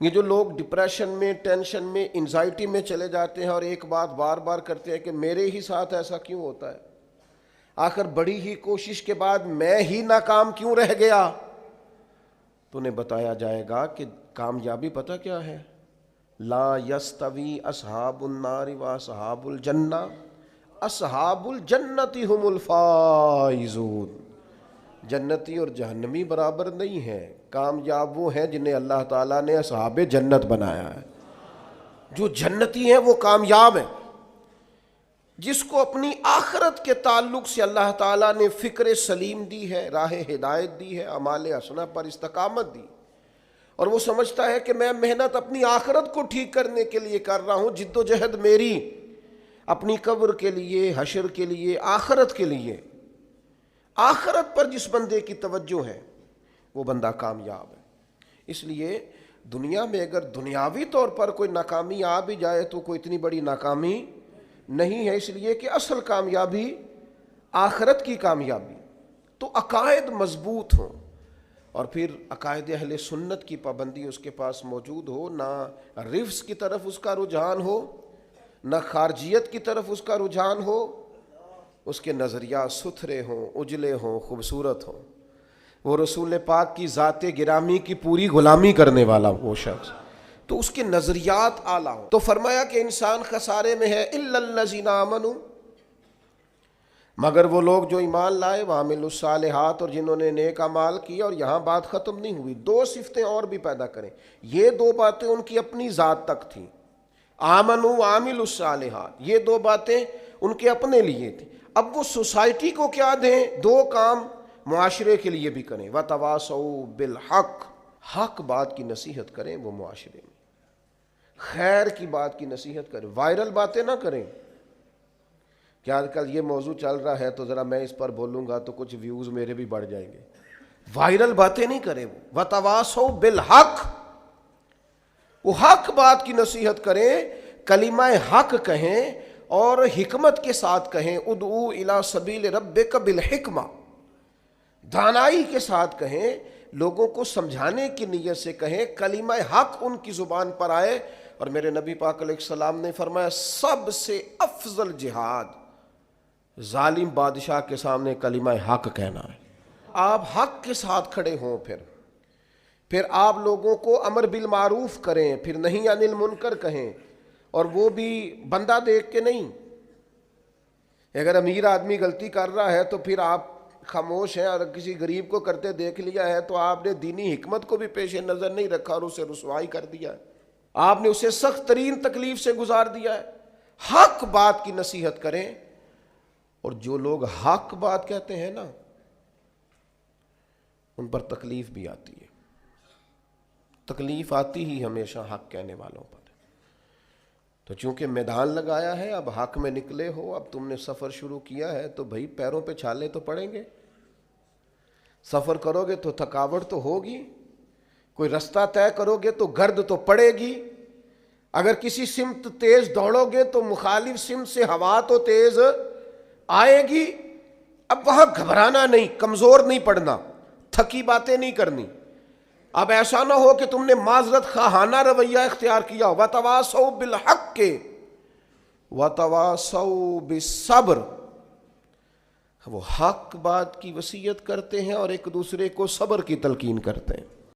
یہ جو لوگ ڈپریشن میں، ٹینشن میں، انزائٹی میں چلے جاتے ہیں اور ایک بات بار بار کرتے ہیں کہ میرے ہی ساتھ ایسا کیوں ہوتا ہے، آخر بڑی ہی کوشش کے بعد میں ہی ناکام کیوں رہ گیا، تو انہیں بتایا جائے گا کہ کامیابی پتہ کیا ہے؟ لا یستوی اصحاب النار و اصحاب الجنہ، اصحاب الجنت هم الفائزون، جنتی اور جہنمی برابر نہیں ہیں، کامیاب وہ ہیں جنہیں اللہ تعالیٰ نے اصحاب جنت بنایا ہے۔ جو جنتی ہیں وہ کامیاب ہیں، جس کو اپنی آخرت کے تعلق سے اللہ تعالیٰ نے فکر سلیم دی ہے، راہ ہدایت دی ہے، اعمال حسنہ پر استقامت دی، اور وہ سمجھتا ہے کہ میں محنت اپنی آخرت کو ٹھیک کرنے کے لیے کر رہا ہوں، جد و جہد میری اپنی قبر کے لیے، حشر کے لیے، آخرت کے لیے۔ آخرت پر جس بندے کی توجہ ہے وہ بندہ کامیاب ہے۔ اس لیے دنیا میں اگر دنیاوی طور پر کوئی ناکامی آ بھی جائے تو کوئی اتنی بڑی ناکامی نہیں ہے، اس لیے کہ اصل کامیابی آخرت کی کامیابی۔ تو عقائد مضبوط ہوں، اور پھر عقائد اہل سنت کی پابندی اس کے پاس موجود ہو، نہ رفض کی طرف اس کا رجحان ہو، نہ خارجیت کی طرف اس کا رجحان ہو، اس کے نظریات ستھرے ہوں، اجلے ہوں، خوبصورت ہوں، وہ رسول پاک کی ذات گرامی کی پوری غلامی کرنے والا وہ شخص، تو اس کے نظریات اعلیٰ ہوں۔ تو فرمایا کہ انسان خسارے میں ہے الا الذین آمنوا، مگر وہ لوگ جو ایمان لائے، وعملوا الصالحات، اور جنہوں نے نیک اعمال کیا۔ اور یہاں بات ختم نہیں ہوئی، دو صفتیں اور بھی پیدا کریں۔ یہ دو باتیں ان کی اپنی ذات تک تھیں، آمنوا وعملوا الصالحات، یہ دو باتیں ان کے اپنے لیے تھیں۔ اب وہ سوسائٹی کو کیا دیں؟ دو کام معاشرے کے لیے بھی کریں، وتواصوا بالحق، حق بات کی نصیحت کریں وہ معاشرے میں، خیر کی بات کی نصیحت کریں، وائرل باتیں نہ کریں کہ آج کل یہ موضوع چل رہا ہے تو ذرا میں اس پر بولوں گا تو کچھ ویوز میرے بھی بڑھ جائیں گے، وائرل باتیں نہیں کریں۔ وہ وتواصوا بالحق، وہ حق بات کی نصیحت کریں، کلمہ حق کہیں اور حکمت کے ساتھ کہیں، ادعو الی سبیل ربک بالحکمہ، دانائی کے ساتھ کہیں، لوگوں کو سمجھانے کی نیت سے کہیں، کلمہ حق ان کی زبان پر آئے۔ اور میرے نبی پاک علیہ السلام نے فرمایا سب سے افضل جہاد ظالم بادشاہ کے سامنے کلمہ حق کہنا ہے۔ آپ حق کے ساتھ کھڑے ہوں، پھر آپ لوگوں کو امر بالمعروف کریں، پھر نہی عن المنکر کہیں، اور وہ بھی بندہ دیکھ کے نہیں۔ اگر امیر آدمی غلطی کر رہا ہے تو پھر آپ خاموش ہیں، اور کسی غریب کو کرتے دیکھ لیا ہے تو آپ نے دینی حکمت کو بھی پیش نظر نہیں رکھا اور اسے رسوائی کر دیا ہے، آپ نے اسے سخت ترین تکلیف سے گزار دیا ہے۔ حق بات کی نصیحت کریں، اور جو لوگ حق بات کہتے ہیں نا ان پر تکلیف بھی آتی ہے، تکلیف آتی ہی ہمیشہ حق کہنے والوں پر۔ تو چونکہ میدان لگایا ہے، اب حق میں نکلے ہو، اب تم نے سفر شروع کیا ہے تو بھائی پیروں پہ چھالے تو پڑیں گے، سفر کرو گے تو تھکاوٹ تو ہوگی، کوئی رستہ طے کرو گے تو گرد تو پڑے گی، اگر کسی سمت تیز دوڑو گے تو مخالف سمت سے ہوا تو تیز آئے گی۔ اب وہاں گھبرانا نہیں، کمزور نہیں پڑنا، تھکی باتیں نہیں کرنی۔ اب ایسا نہ ہو کہ تم نے معذرت خواہانہ رویہ اختیار کیا، وتواصوا بالحق وتواصوا بالصبر، وہ حق بات کی وصیت کرتے ہیں اور ایک دوسرے کو صبر کی تلقین کرتے ہیں۔